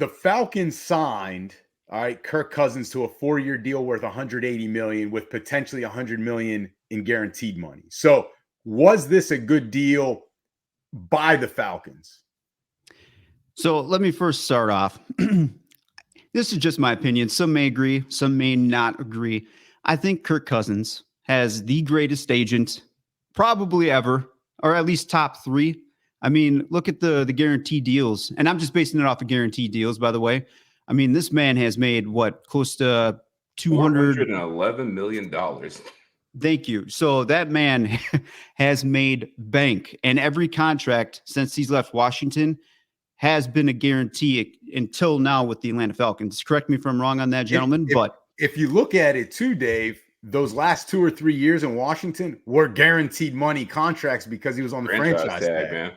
the Falcons signed, all right, Kirk Cousins to a 4-year deal worth $180 million with potentially $100 million in guaranteed money. So was this a good deal by the Falcons? So let me first start off. This is just my opinion. Some may agree, some may not agree. I think Kirk Cousins has the greatest agent probably ever, or at least top 3. I mean, look at the guaranteed deals. And I'm just basing it off of guaranteed deals, by the way. I mean, this man has made what, close to $411 million. Thank you. So that man has made bank, and every contract since he's left Washington has been a guarantee until now with the Atlanta Falcons. Correct me if I'm wrong on that, gentlemen. But if you look at it too, Dave, those last 2 or 3 years in Washington were guaranteed money contracts because he was on the franchise tag, man.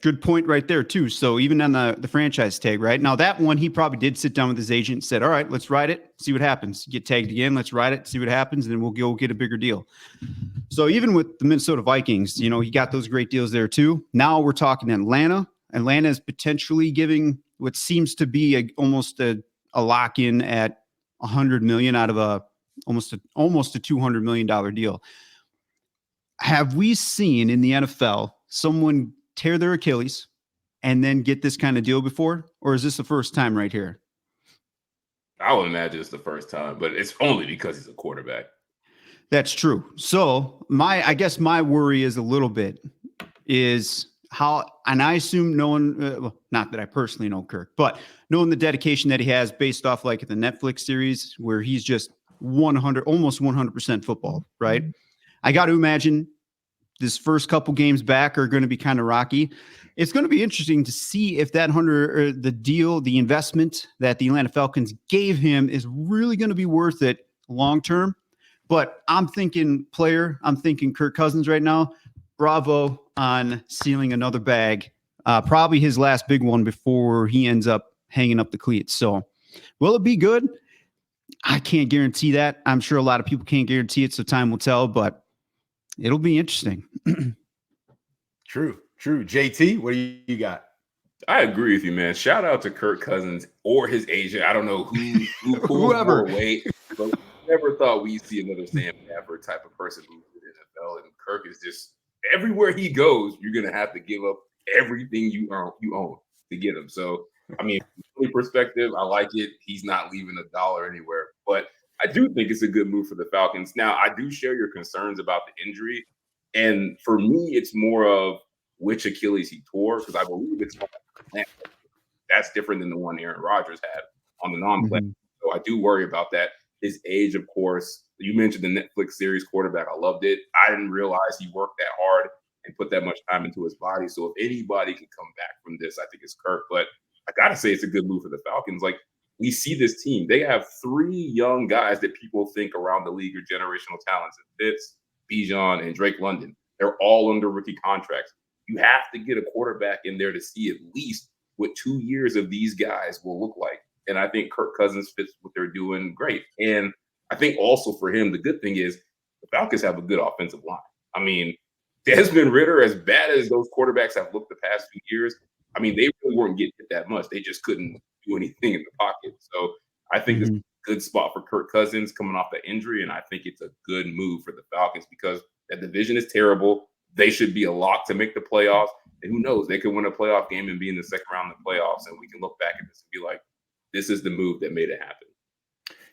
Good point right there, too. So even on the franchise tag, right? Now, that one, he probably did sit down with his agent and said, all right, let's ride it, see what happens. Get tagged again, let's ride it, see what happens, and then we'll go get a bigger deal. So even with the Minnesota Vikings, he got those great deals there, too. Now we're talking Atlanta. Atlanta is potentially giving what seems to be almost a lock-in at $100 million out of almost a $200 million deal. Have we seen in the NFL someone tear their Achilles and then get this kind of deal before? Or is this the first time right here? I would imagine it's the first time, but it's only because he's a quarterback. That's true. So I guess my worry is a little bit is how, and I assume knowing, not that I personally know Kirk, but knowing the dedication that he has based off like the Netflix series where he's just almost 100% football, right? I got to imagine this first couple games back are going to be kind of rocky. It's going to be interesting to see if that the investment that the Atlanta Falcons gave him is really going to be worth it long-term. But I'm thinking Kirk Cousins right now. Bravo on sealing another bag. Probably his last big one before he ends up hanging up the cleats. So will it be good? I can't guarantee that. I'm sure a lot of people can't guarantee it, so time will tell, but it'll be interesting. True. JT, what do you got? I agree with you, man. Shout out to Kirk Cousins or his agent. I don't know who whoever. Weight, but never thought we'd see another Sam Bradford type of person move to the NFL. And Kirk is just everywhere he goes, you're gonna have to give up everything you own to get him. So, I mean, from my perspective, I like it. He's not leaving a dollar anywhere, but I do think it's a good move for the Falcons. Now, I do share your concerns about the injury. And for me, it's more of which Achilles he tore, because I believe it's that's different than the one Aaron Rodgers had on the non-play. So I do worry about that. His age, of course. You mentioned the Netflix series Quarterback. I loved it. I didn't realize he worked that hard and put that much time into his body. So if anybody can come back from this, I think it's Kirk. But I got to say it's a good move for the Falcons. Like, we see this team. They have 3 young guys that people think around the league are generational talents. Fitz, Bijan, and Drake London. They're all under rookie contracts. You have to get a quarterback in there to see at least what 2 years of these guys will look like. And I think Kirk Cousins fits what they're doing great. And I think also for him, the good thing is the Falcons have a good offensive line. I mean, Desmond Ridder, as bad as those quarterbacks have looked the past few years, I mean, they really weren't getting it that much. They just couldn't do anything in the pocket. So I think it's a good spot for Kirk Cousins coming off the injury. And I think it's a good move for the Falcons because that division is terrible. They should be a lock to make the playoffs. And who knows, they could win a playoff game and be in the second round of the playoffs. And we can look back at this and be like, this is the move that made it happen.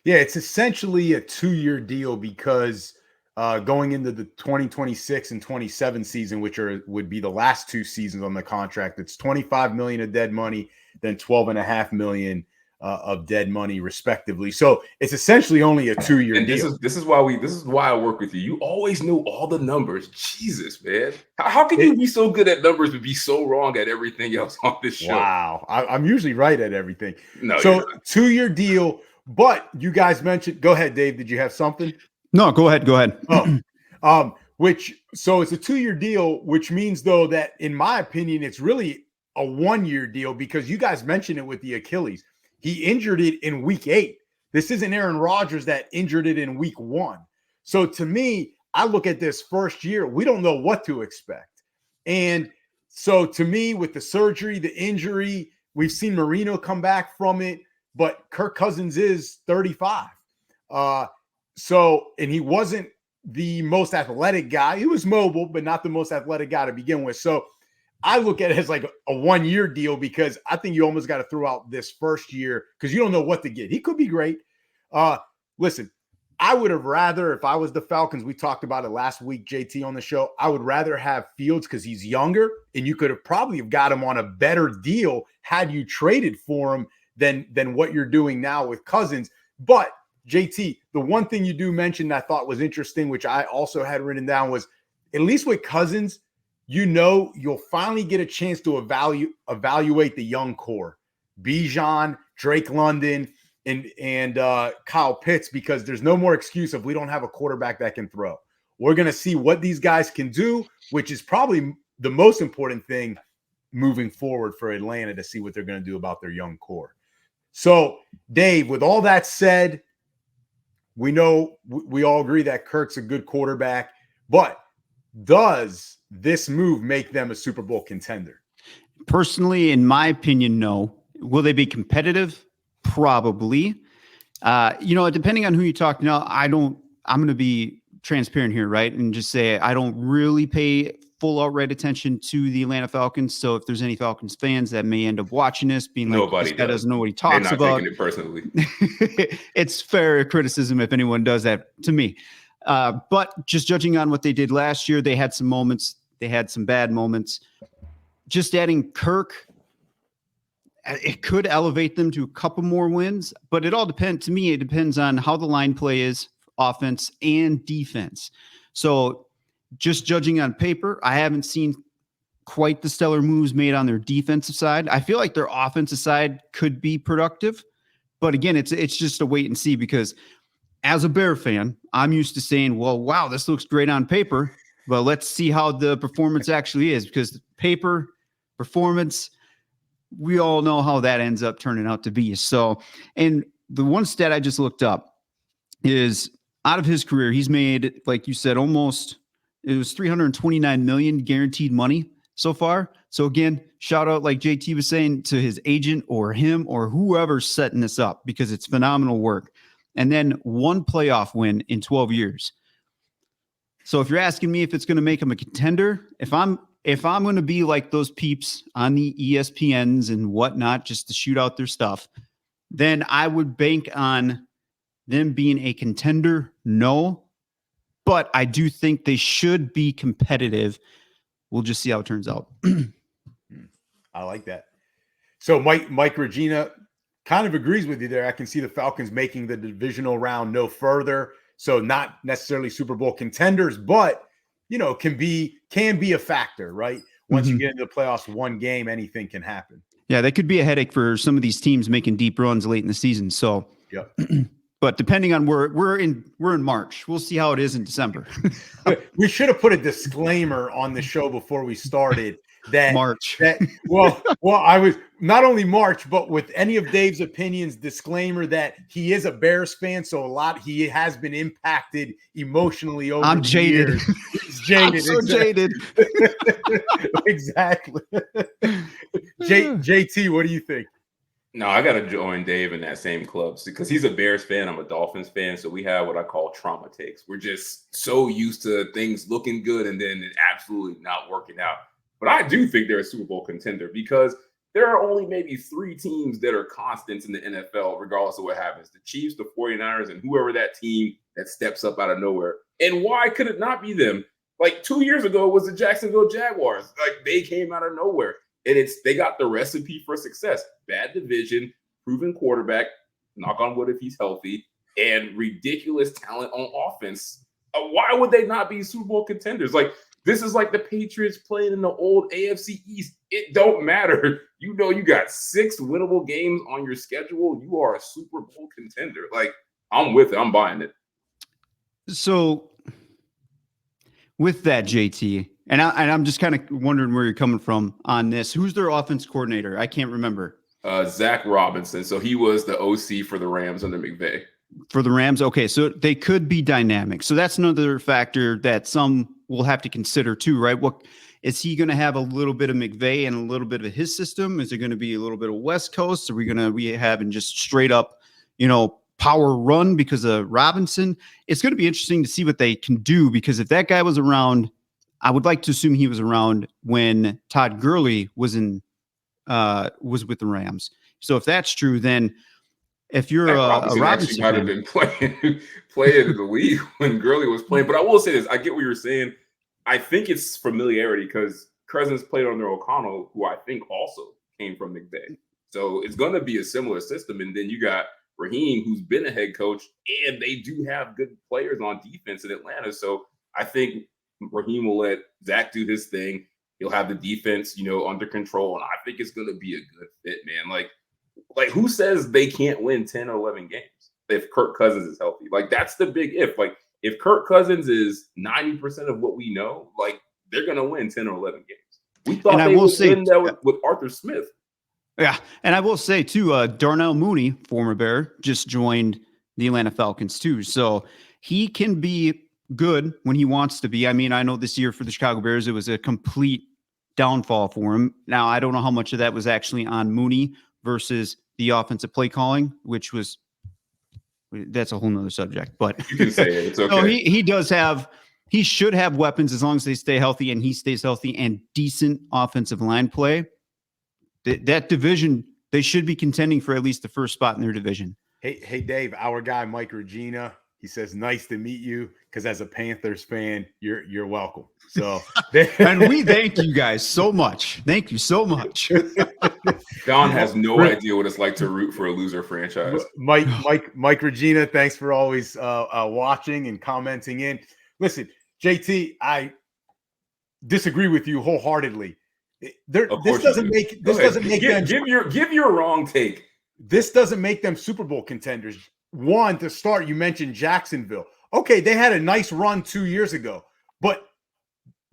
Yeah, it's essentially a 2-year deal because going into the 2026 and 27 season, which would be the last 2 seasons on the contract, it's $25 million of dead money, then $12.5 million of dead money, respectively. So it's essentially only a 2-year deal. This is why I work with you. You always know all the numbers. Jesus, man, how can you be so good at numbers but be so wrong at everything else on this show? Wow, I'm usually right at everything. No, so 2-year deal. But you guys mentioned. Go ahead, Dave. Did you have something? No, go ahead. So it's a 2-year deal, which means though that in my opinion, it's really a 1-year deal because you guys mentioned it with the Achilles. He injured it in week 8. This isn't Aaron Rodgers that injured it in week 1. So to me, I look at this first year, we don't know what to expect. And so to me, with the surgery, the injury, We've seen Marino come back from it, but Kirk Cousins is 35. And he wasn't the most athletic guy. He was mobile, but not the most athletic guy to begin with. So I look at it as like a 1-year deal, because I think you almost got to throw out this first year because you don't know what to get. He could be great. Listen, I would have rather, if I was the Falcons, we talked about it last week, JT, on the show, I would rather have Fields because he's younger, and you could have probably got him on a better deal had you traded for him than what you're doing now with Cousins. But JT, the one thing you do mention that I thought was interesting, which I also had written down, was at least with Cousins, you'll finally get a chance to evaluate the young core, Bijan, Drake London, and Kyle Pitts, because there's no more excuse if we don't have a quarterback that can throw. We're going to see what these guys can do, which is probably the most important thing moving forward for Atlanta, to see what they're going to do about their young core. So, Dave, with all that said, we know we all agree that Kirk's a good quarterback, but does this move make them a Super Bowl contender? Personally, in my opinion, no. Will they be competitive? Probably. Depending on who you talk to, I'm going to be transparent here, right? And just say I don't really pay full outright attention to the Atlanta Falcons. So if there's any Falcons fans that may end up watching this, being like, nobody this guy doesn't know what he talks They're not about. taking it personally. It's fair criticism if anyone does that to me. But just judging on what they did last year, they had some moments. They had some bad moments. Just adding Kirk, it could elevate them to a couple more wins, but it all depends. To me, it depends on how the line play is, offense and defense. So just judging on paper, I haven't seen quite the stellar moves made on their defensive side. I feel like their offensive side could be productive, but again, it's just a wait and see, because as a Bear fan, I'm used to saying, well, wow, this looks great on paper, but let's see how the performance actually is, because paper performance, we all know how that ends up turning out to be. So, and the one stat I just looked up is out of his career, he's made, like you said, it was $329 million guaranteed money so far. So again, shout out, like JT was saying, to his agent or him or whoever's setting this up, because it's phenomenal work. And then one playoff win in 12 years. So if you're asking me if it's going to make him a contender, if I'm going to be like those peeps on the ESPNs and whatnot, just to shoot out their stuff, then I would bank on them being a contender. No, but I do think they should be competitive. We'll just see how it turns out. I like that. So Mike Regina kind of agrees with you there. I can see the Falcons making the divisional round no further. So not necessarily Super Bowl contenders, but can be a factor, right? Once you get into the playoffs, one game, anything can happen. Yeah, that could be a headache for some of these teams making deep runs late in the season. So, yep. But depending on where we're in March, we'll see how it is in December. We should have put a disclaimer on the show before we started that March. Well, I was not only March, but with any of Dave's opinions, disclaimer that he is a Bears fan, so he has been impacted emotionally over. I'm jaded. Years. He's jaded. I'm so jaded. Exactly. JT, what do you think? No, I got to join Dave in that same club because he's a Bears fan. I'm a Dolphins fan. So we have what I call trauma takes. We're just so used to things looking good and then it absolutely not working out. But I do think they're a Super Bowl contender because there are only maybe 3 teams that are constants in the NFL, regardless of what happens. The Chiefs, the 49ers, and whoever that team that steps up out of nowhere. And why could it not be them? Like 2 years ago, it was the Jacksonville Jaguars. Like they came out of nowhere. And they got the recipe for success. Bad division, proven quarterback, knock on wood if he's healthy, and ridiculous talent on offense. Why would they not be Super Bowl contenders? Like, this is like the Patriots playing in the old AFC East. It don't matter. You got 6 winnable games on your schedule. You are a Super Bowl contender. Like, I'm with it. I'm buying it. So, with that, JT, and I'm just kind of wondering where you're coming from on this. Who's their offense coordinator? I can't remember. Zach Robinson. So he was the OC for the Rams under McVay. For the Rams? Okay, so they could be dynamic. So that's another factor that some will have to consider too, right? Is he going to have a little bit of McVay and a little bit of his system? Is it going to be a little bit of West Coast? Are we going to be having just straight up, power run because of Robinson? It's going to be interesting to see what they can do, because if that guy was around, I would like to assume he was around when Todd Gurley was with the Rams. So if that's true, then if you're a Robinson might have been playing in the league when Gurley was playing. But I will say this: I get what you're saying. I think it's familiarity because Cousins played under O'Connell, who I think also came from McVay. So it's going to be a similar system. And then you got Raheem, who's been a head coach, and they do have good players on defense in Atlanta. So I think Raheem will let Zach do his thing. He'll have the defense, under control. And I think it's going to be a good fit, man. Like who says they can't win 10 or 11 games if Kirk Cousins is healthy? Like, that's the big if. Like, if Kirk Cousins is 90% of what we know, like, they're going to win 10 or 11 games. We thought they would win that with Arthur Smith. Yeah, and I will say, too, Darnell Mooney, former Bear, just joined the Atlanta Falcons, too. So he can be good when he wants to be. I mean, I know this year for the Chicago Bears, it was a complete downfall for him. Now, I don't know how much of that was actually on Mooney versus the offensive play calling, which was that's a whole nother subject. But you can say it. It's okay. So he should have weapons as long as they stay healthy and he stays healthy, and decent offensive line play. That division, they should be contending for at least the first spot in their division. Hey, Dave, our guy Mike Regina, he says, "Nice to meet you." Because as a Panthers fan, you're welcome. So, and we thank you guys so much. Thank you so much. Don has no idea what it's like to root for a loser franchise. Mike Regina, thanks for always watching and commenting in. Listen, JT, I disagree with you wholeheartedly. This doesn't make them give your wrong take. This doesn't make them Super Bowl contenders. One, to start, you mentioned Jacksonville. Okay, they had a nice run 2 years ago, but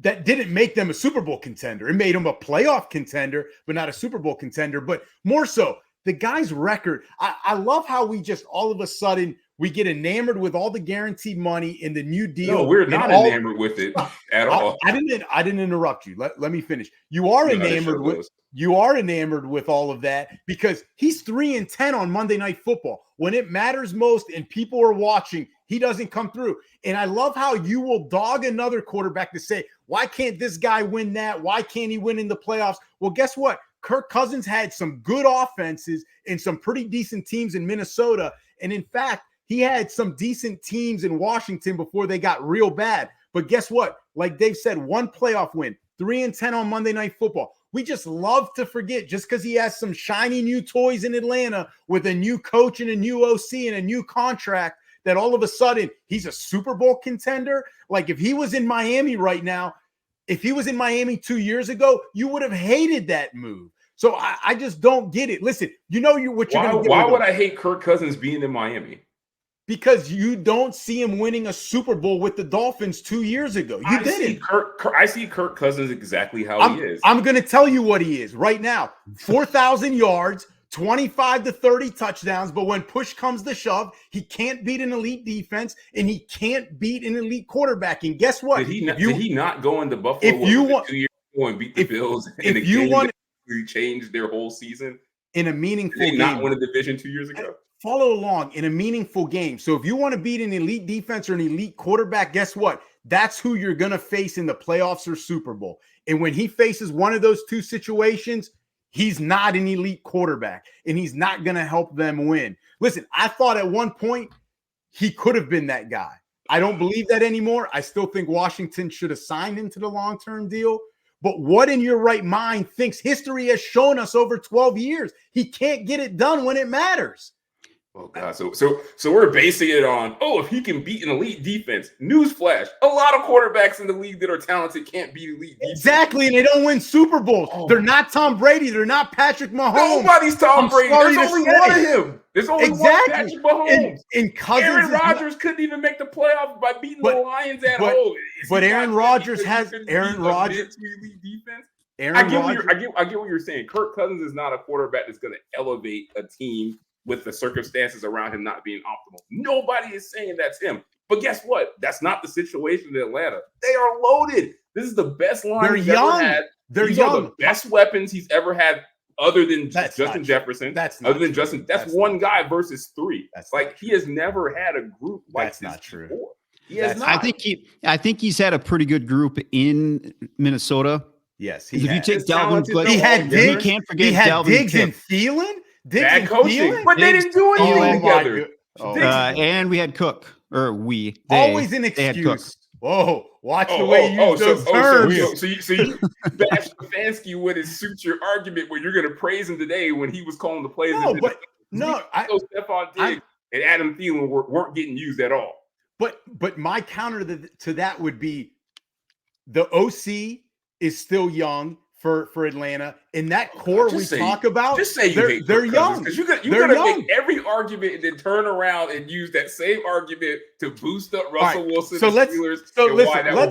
that didn't make them a Super Bowl contender. It made them a playoff contender, but not a Super Bowl contender. But more so, the guy's record. I love how we just all of a sudden we get enamored with all the guaranteed money in the new deal. No, we're not enamored with it at all. I didn't interrupt you. Let me finish. You are enamored with all of that because he's 3-10 on Monday Night Football. When it matters most and people are watching, he doesn't come through. And I love how you will dog another quarterback to say, why can't this guy win that? Why can't he win in the playoffs? Well, guess what? Kirk Cousins had some good offenses and some pretty decent teams in Minnesota. And in fact, he had some decent teams in Washington before they got real bad. But guess what? Like Dave said, one playoff win, 3-10 on Monday Night Football. We just love to forget just because he has some shiny new toys in Atlanta with a new coach and a new OC and a new contract that all of a sudden he's a Super Bowl contender. Like if he was in Miami right now, if he was in Miami 2 years ago, you would have hated that move. So I just don't get it. Listen, why would I hate Kirk Cousins being in Miami? Because you don't see him winning a Super Bowl with the Dolphins 2 years ago. I see Kirk Cousins exactly how he is. I'm going to tell you what he is right now. 4,000 yards, 25 to 30 touchdowns. But when push comes to shove, he can't beat an elite defense and he can't beat an elite quarterback. And guess what? Did he not go into Buffalo 2 years ago and beat the Bills in a game that changed their whole season? In a meaningful game. Did he not win a division 2 years ago? Follow along in a meaningful game. So if you want to beat an elite defense or an elite quarterback, guess what? That's who you're going to face in the playoffs or Super Bowl. And when he faces one of those two situations, he's not an elite quarterback and he's not going to help them win. Listen, I thought at one point he could have been that guy. I don't believe that anymore. I still think Washington should have signed him to the long-term deal. But what in your right mind thinks history has shown us over 12 years? He can't get it done when it matters. Oh God! So we're basing it on if he can beat an elite defense. Newsflash: a lot of quarterbacks in the league that are talented can't beat elite defense. Exactly, and they don't win Super Bowls. They're not Tom Brady. They're not Patrick Mahomes. Nobody's Tom Brady. There's only one of him. There's only one Patrick Mahomes. And Cousins Aaron Rodgers couldn't even make the playoffs by beating the Lions at home. But Aaron Rodgers has Aaron Rodgers. Defense. I get what you're saying. Kirk Cousins is not a quarterback that's going to elevate a team with the circumstances around him not being optimal. Nobody is saying that's him. But guess what? That's not the situation in Atlanta. They are loaded. This is the best line They're he's young. ever had. They're These young. are the best weapons he's ever had, other than That's Justin Jefferson. That's other not than true. Justin. That's That's one not guy true. versus three. That's like not he true. has never had a group like That's this not true. before. He has not. I think he's had a pretty good group in Minnesota. Yes, If you take As Dalvin, talented but he had you Diggs. can't forget He had Dalvin Diggs Cook. and Thielen. Diggs Bad and coaching, Thielen? but they Diggs- didn't do anything Oh my together. God. Oh, And we had Cook, or we. They, always an they had Cook. excuse. Whoa, watch the way you use those terms. So you bash Stefanski with his suture argument where you're going to praise him today when he was calling the plays. No, but no, so Stephon Diggs and Adam Thielen weren't getting used at all. But my counter to that would be the OC is still young for Atlanta, and that core we talk about. Just say they're young because you're gonna make every argument and then turn around and use that same argument to boost up Russell Wilson. So let's